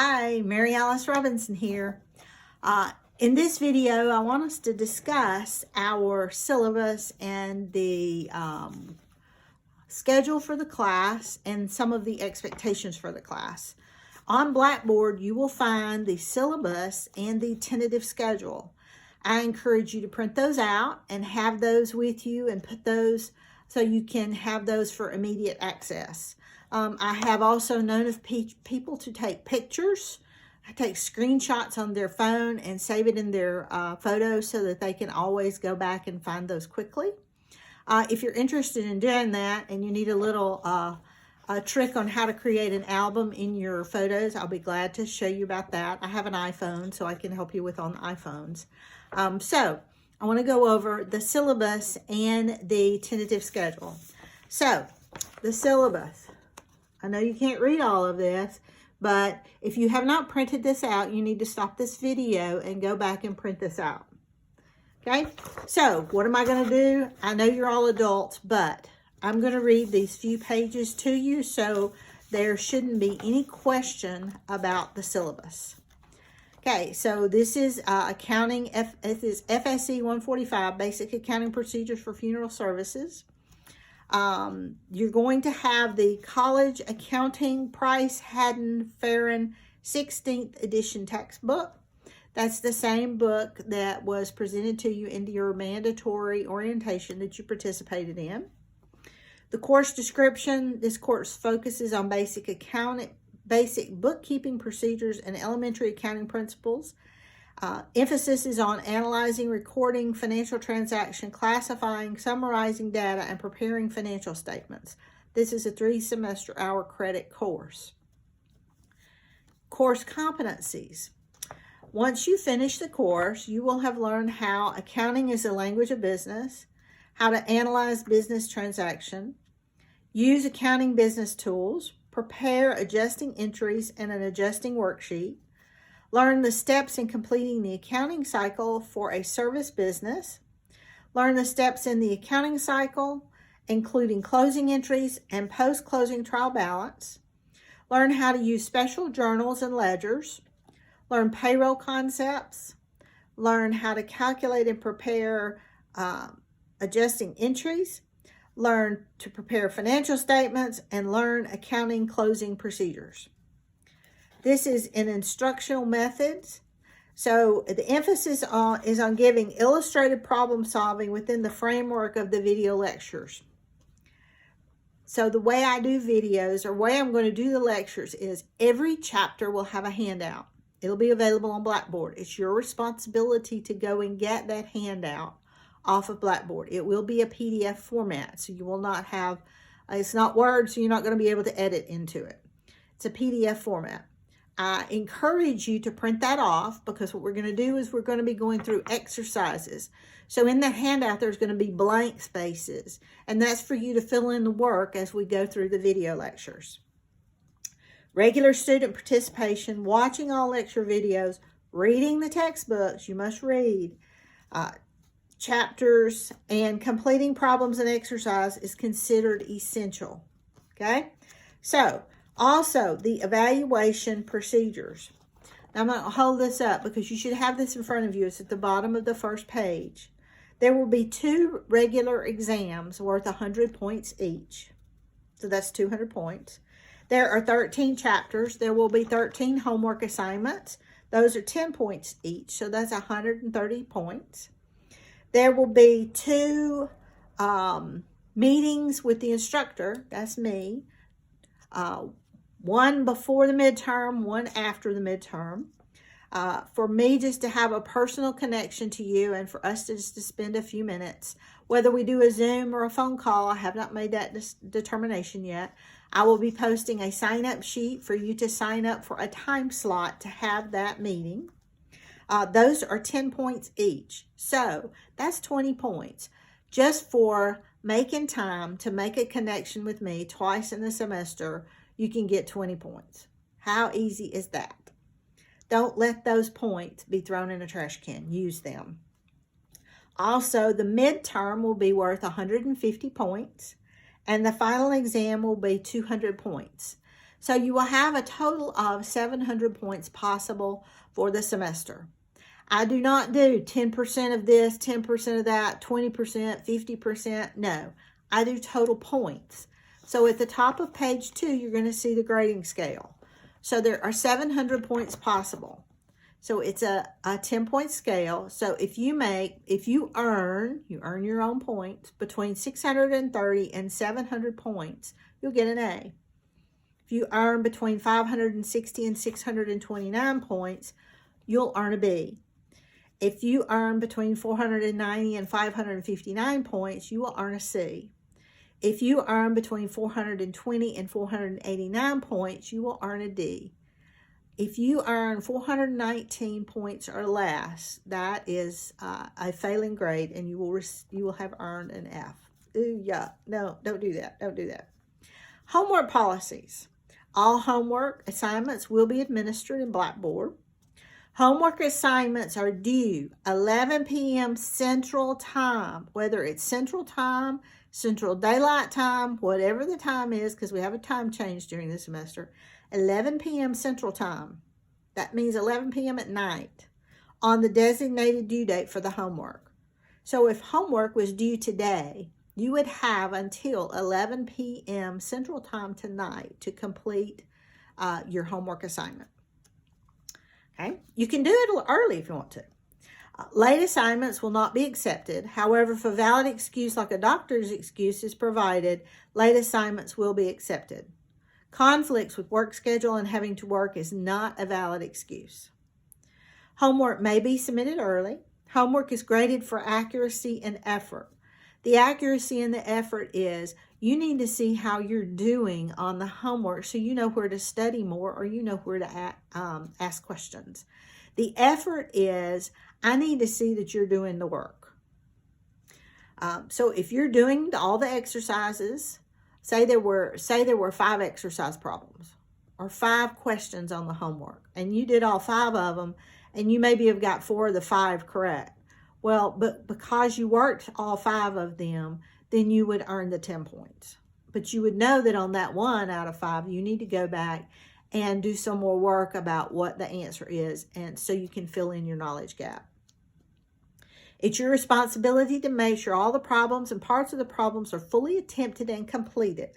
Hi, Mary Alice Robinson here. In this video, I want us to discuss our syllabus and the schedule for the class and some of the expectations for the class. On Blackboard, you will find the syllabus and the tentative schedule. I encourage you to print those out and have those with you and put those so you can have those for immediate access. I have also known of people to take pictures, take screenshots on their phone and save it in their photos so that they can always go back and find those quickly. If you're interested in doing that and you need a little a trick on how to create an album in your photos, I'll be glad to show you about that. I have an iPhone, so I can help you with on iPhones. So I want to go over the syllabus and the tentative schedule. So the syllabus. I know you can't read all of this, but if you have not printed this out, you need to stop this video and go back and print this out. Okay, so what am I going to do? I know you're all adults, but I'm going to read these few pages to you, so there shouldn't be any question about the syllabus. Okay, so this is accounting. This is FSE 145, Basic Accounting Procedures for Funeral Services. You're going to have the College Accounting Price Haddon Farron 16th edition textbook. That's the same book that was presented to you in your mandatory orientation that you participated in. The course description: this course focuses on basic bookkeeping procedures and elementary accounting principles. Emphasis is on analyzing, recording financial transaction, classifying, summarizing data, and preparing financial statements. This is a 3-semester hour credit course. Course competencies. Once you finish the course, you will have learned how accounting is a language of business, how to analyze business transaction, use accounting business tools, prepare adjusting entries and an adjusting worksheet, learn the steps in completing the accounting cycle for a service business, learn the steps in the accounting cycle, including closing entries and post-closing trial balance, learn how to use special journals and ledgers, learn payroll concepts, learn how to calculate and prepare adjusting entries, learn to prepare financial statements, and learn accounting closing procedures. This is in instructional methods. So the emphasis is on giving illustrated problem solving within the framework of the video lectures. So the way I do videos, or way I'm going to do the lectures, is every chapter will have a handout. It'll be available on Blackboard. It's your responsibility to go and get that handout off of Blackboard. It will be a PDF format, so you will not have, it's not Word, so you're not going to be able to edit into it. It's a PDF format. I encourage you to print that off, because what we're going to do is we're going to be going through exercises. So in that handout, there's going to be blank spaces, and that's for you to fill in the work as we go through the video lectures. Regular student participation, watching all lecture videos, reading the textbooks, you must read, chapters, and completing problems and exercise is considered essential. Okay? So, also, the evaluation procedures. Now, I'm going to hold this up because you should have this in front of you. It's at the bottom of the first page. There will be 2 regular exams worth 100 points each. So that's 200 points. There are 13 chapters. There will be 13 homework assignments. Those are 10 points each. So that's 130 points. There will be 2 meetings with the instructor. That's me. One before the midterm, one after the midterm. For me just to have a personal connection to you and for us to just to spend a few minutes. Whether we do a Zoom or a phone call, I have not made that determination yet. I will be posting a sign-up sheet for you to sign up for a time slot to have that meeting. Those are 10 points each. So that's 20 points just for making time to make a connection with me twice in the semester. You can get 20 points. How easy is that? Don't let those points be thrown in a trash can. Use them. Also, the midterm will be worth 150 points, and the final exam will be 200 points. So you will have a total of 700 points possible for the semester. I do not do 10% of this, 10% of that, 20%, 50%. No, I do total points. So at the top of page 2, you're going to see the grading scale. So there are 700 points possible. So it's a 10-point scale. So if you earn your own points between 630 and 700 points, you'll get an A. If you earn between 560 and 629 points, you'll earn a B. If you earn between 490 and 559 points, you will earn a C. If you earn between 420 and 489 points, you will earn a D. If you earn 419 points or less, that is a failing grade, and you will have earned an F. Ooh, yeah, no, don't do that. Don't do that. Homework policies. All homework assignments will be administered in Blackboard. Homework assignments are due 11 p.m. Central Time, whether it's Central Time, Central Daylight Time, whatever the time is, because we have a time change during the semester, 11 p.m. Central Time. That means 11 p.m. at night on the designated due date for the homework. So if homework was due today, you would have until 11 p.m. Central Time tonight to complete your homework assignment. Okay? You can do it early if you want to. Late assignments will not be accepted. However, if a valid excuse like a doctor's excuse is provided, late assignments will be accepted. Conflicts with work schedule and having to work is not a valid excuse. Homework may be submitted early. Homework is graded for accuracy and effort. The accuracy and the effort is you need to see how you're doing on the homework so you know where to study more or you know where to ask questions. The effort is I need to see that you're doing the work. So if you're doing all the exercises, say there were 5 exercise problems or 5 questions on the homework, and you did all 5 of them, and you maybe have got 4 of the 5 correct. Well, but because you worked all 5 of them, then you would earn the 10 points. But you would know that on that 1 out of 5, you need to go back and do some more work about what the answer is, and so you can fill in your knowledge gap. It's your responsibility to make sure all the problems and parts of the problems are fully attempted and completed.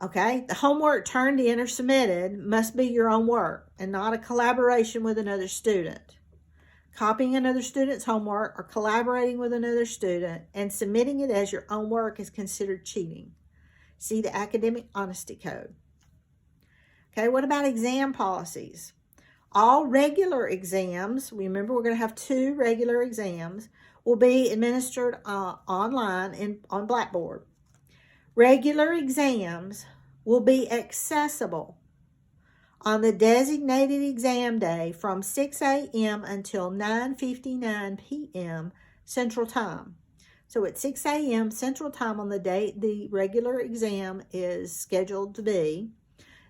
Okay, the homework turned in or submitted must be your own work and not a collaboration with another student. Copying another student's homework or collaborating with another student and submitting it as your own work is considered cheating. See the Academic Honesty Code. Okay, what about exam policies? All regular exams, remember we're going to have 2 regular exams, will be administered online on Blackboard. Regular exams will be accessible on the designated exam day from 6 a.m. until 9:59 p.m. Central Time. So at 6 a.m. Central Time on the date the regular exam is scheduled to be,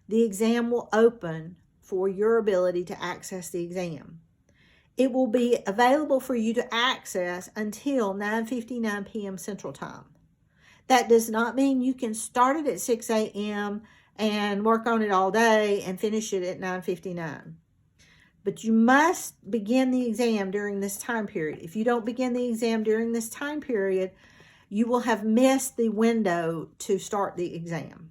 the exam will open for your ability to access the exam. It will be available for you to access until 9:59 p.m. Central Time. That does not mean you can start it at 6 a.m. and work on it all day and finish it at 9:59. But you must begin the exam during this time period. If you don't begin the exam during this time period, you will have missed the window to start the exam.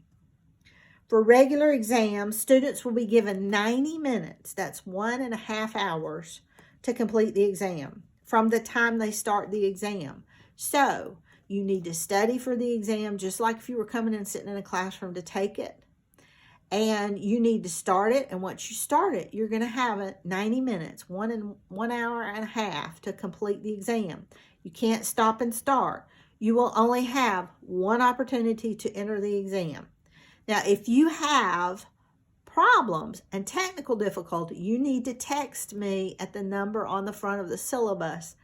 For regular exams, students will be given 90 minutes, that's 1.5 hours, to complete the exam from the time they start the exam. So you need to study for the exam just like if you were coming and sitting in a classroom to take it. And you need to start it, and once you start it, you're going to have it 90 minutes, 1 hour and a half to complete the exam. You can't stop and start. You will only have 1 opportunity to enter the exam. Now, if you have problems and technical difficulty, you need to text me at the number on the front of the syllabus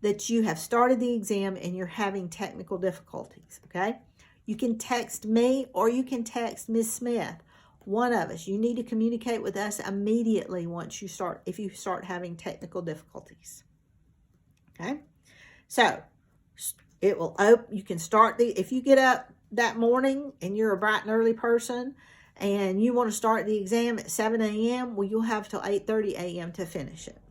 that you have started the exam and you're having technical difficulties, okay? You can text me or you can text Ms. Smith, one of us. You need to communicate with us immediately if you start having technical difficulties, okay? So, you can start if you get up that morning and you're a bright and early person, and you want to start the exam at 7 a.m., well, you'll have till 8:30 a.m. to finish it.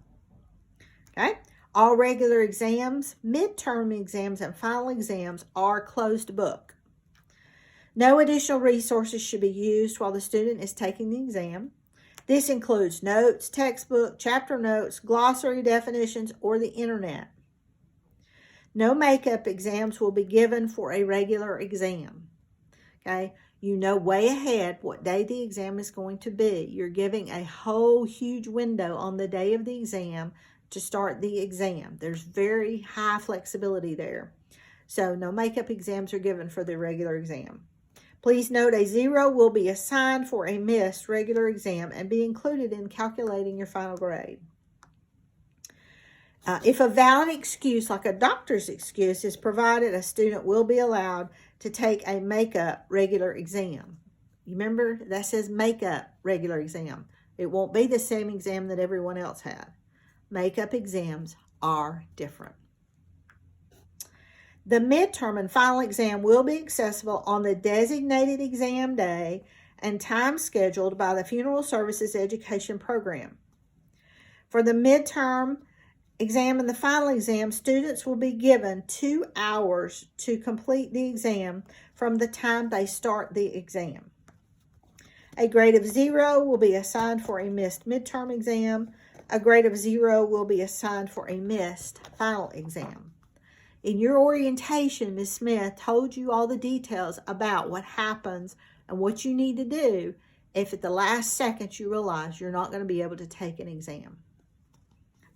Okay? All regular exams, midterm exams, and final exams are closed book. No additional resources should be used while the student is taking the exam. This includes notes, textbook, chapter notes, glossary definitions, or the internet. No makeup exams will be given for a regular exam. Okay? You know way ahead what day the exam is going to be. You're giving a whole huge window on the day of the exam to start the exam. There's very high flexibility there. So no makeup exams are given for the regular exam. Please note a 0 will be assigned for a missed regular exam and be included in calculating your final grade. If a valid excuse, like a doctor's excuse, is provided, a student will be allowed to take a makeup regular exam. You remember, that says makeup regular exam. It won't be the same exam that everyone else had. Makeup exams are different. The midterm and final exam will be accessible on the designated exam day and time scheduled by the Funeral Services Education Program. For the midterm exam and the final exam, students will be given 2 hours to complete the exam from the time they start the exam. A grade of 0 will be assigned for a missed midterm exam. A grade of 0 will be assigned for a missed final exam. In your orientation, Ms. Smith told you all the details about what happens and what you need to do if at the last second you realize you're not going to be able to take an exam.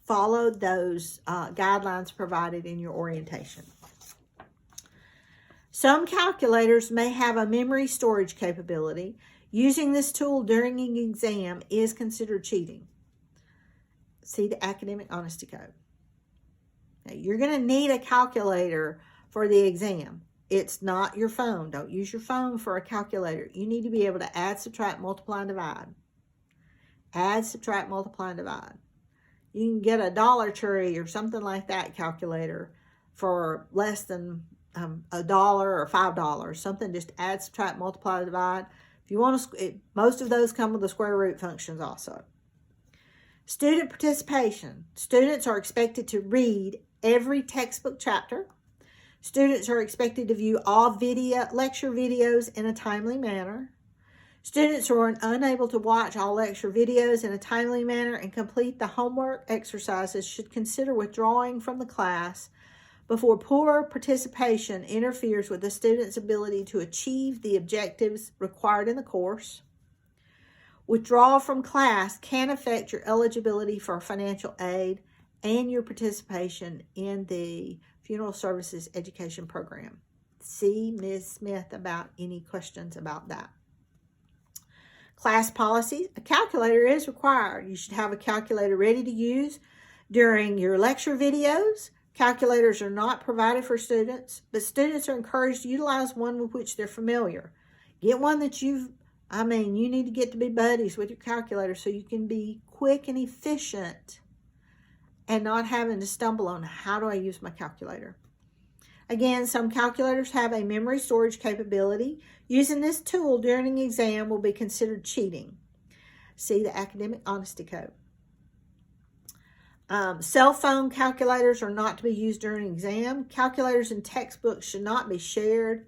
Follow those guidelines provided in your orientation. Some calculators may have a memory storage capability. Using this tool during an exam is considered cheating. See the Academic Honesty Code. Now, you're going to need a calculator for the exam. It's not your phone. Don't use your phone for a calculator. You need to be able to add, subtract, multiply, and divide. Add, subtract, multiply, and divide. You can get a Dollar Tree or something like that calculator for less than $1 or $5. Something just add, subtract, multiply, divide. If you want to, most of those come with the square root functions also. Student participation. Students are expected to read every textbook chapter. Students are expected to view all lecture videos in a timely manner. Students who are unable to watch all lecture videos in a timely manner and complete the homework exercises should consider withdrawing from the class before poor participation interferes with the student's ability to achieve the objectives required in the course. Withdrawal from class can affect your eligibility for financial aid and your participation in the Funeral Services Education Program. See Ms. Smith about any questions about that. Class policies. A calculator is required. You should have a calculator ready to use during your lecture videos. Calculators are not provided for students, but students are encouraged to utilize one with which they're familiar. Get one that you need to get to be buddies with your calculator so you can be quick and efficient and not having to stumble on how do I use my calculator. Again, some calculators have a memory storage capability. Using this tool during an exam will be considered cheating. See the Academic Honesty Code. Cell phone calculators are not to be used during an exam. Calculators and textbooks should not be shared.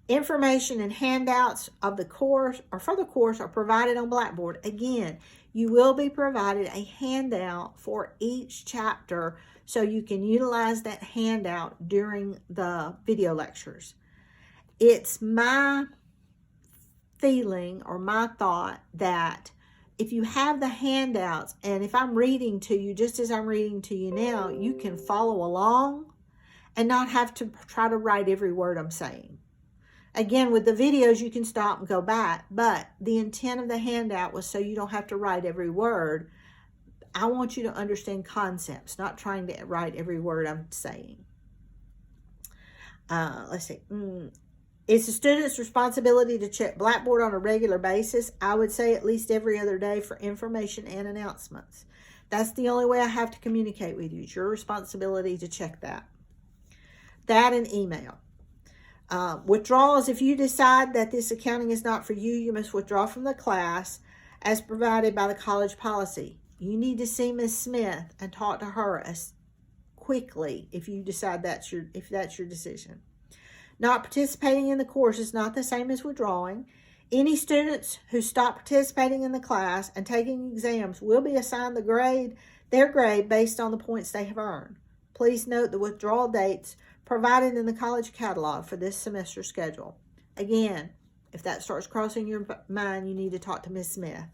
Information and handouts of the course or for the course are provided on Blackboard. Again, you will be provided a handout for each chapter so you can utilize that handout during the video lectures. It's my feeling or my thought that if you have the handouts and if I'm reading to you just as I'm reading to you now, you can follow along and not have to try to write every word I'm saying. Again, with the videos, you can stop and go back, but the intent of the handout was so you don't have to write every word. I want you to understand concepts, not trying to write every word I'm saying. Let's see. It's the student's responsibility to check Blackboard on a regular basis. I would say at least every other day for information and announcements. That's the only way I have to communicate with you. It's your responsibility to check that. That and email. Withdrawals, if you decide that this accounting is not for you, you must withdraw from the class as provided by the college policy. You need to see Ms. Smith and talk to her as quickly if you decide if that's your decision. Not participating in the course is not the same as withdrawing. Any students who stop participating in the class and taking exams will be assigned their grade based on the points they have earned. Please note the withdrawal dates provided in the college catalog for this semester schedule. Again, if that starts crossing your mind, you need to talk to Ms. Smith.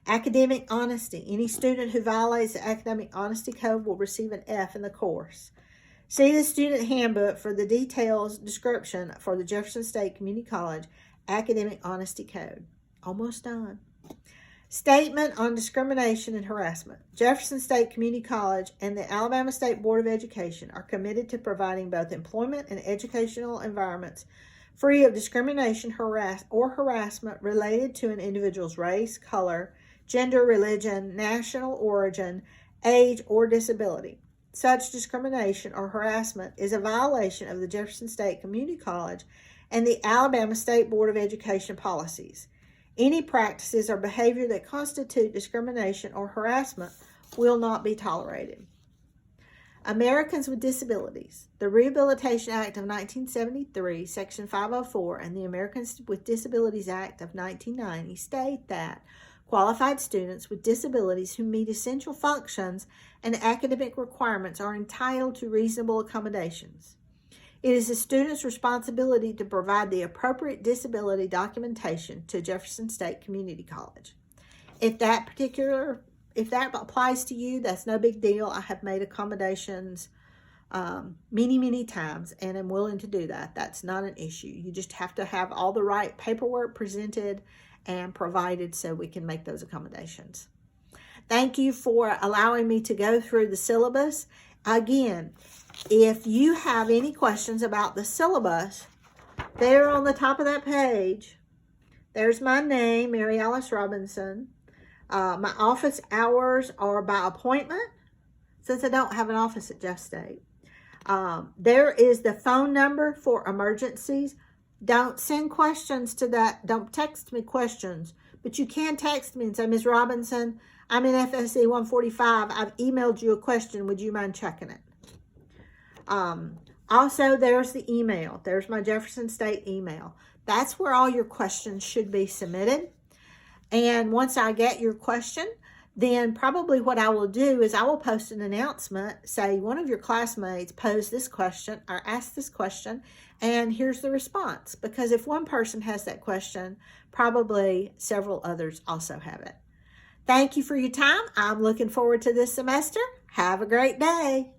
Academic honesty. Any student who violates the academic honesty code will receive an F in the course. See the student handbook for the details description for the Jefferson State Community College Academic Honesty Code. Almost done. Statement on discrimination and harassment. Jefferson State Community College and the Alabama State Board of Education are committed to providing both employment and educational environments free of discrimination or harassment related to an individual's race, color, gender, religion, national origin, age, or disability. Such discrimination or harassment is a violation of the Jefferson State Community College and the Alabama State Board of Education policies. Any practices or behavior that constitute discrimination or harassment will not be tolerated. Americans with Disabilities. The Rehabilitation Act of 1973, Section 504, and the Americans with Disabilities Act of 1990 state that qualified students with disabilities who meet essential functions and academic requirements are entitled to reasonable accommodations. It is the student's responsibility to provide the appropriate disability documentation to Jefferson State Community College. If that applies to you, that's no big deal. I have made accommodations many times and am willing to do that. That's not an issue. You just have to have all the right paperwork presented and provided so we can make those accommodations. Thank you for allowing me to go through the syllabus. Again, if you have any questions about the syllabus, there on the top of that page, there's my name, Mary Alice Robinson. My office hours are by appointment since I don't have an office at Jeff State. There is the phone number for emergencies. Don't send questions to that. Don't text me questions, but you can text me and say, Ms. Robinson, I'm in FSE 145. I've emailed you a question. Would you mind checking it? Also, there's the email. There's my Jefferson State email. That's where all your questions should be submitted. And once I get your question, then probably what I will do is I will post an announcement, say one of your classmates posed this question or asked this question, and here's the response. Because if one person has that question, probably several others also have it. Thank you for your time. I'm looking forward to this semester. Have a great day.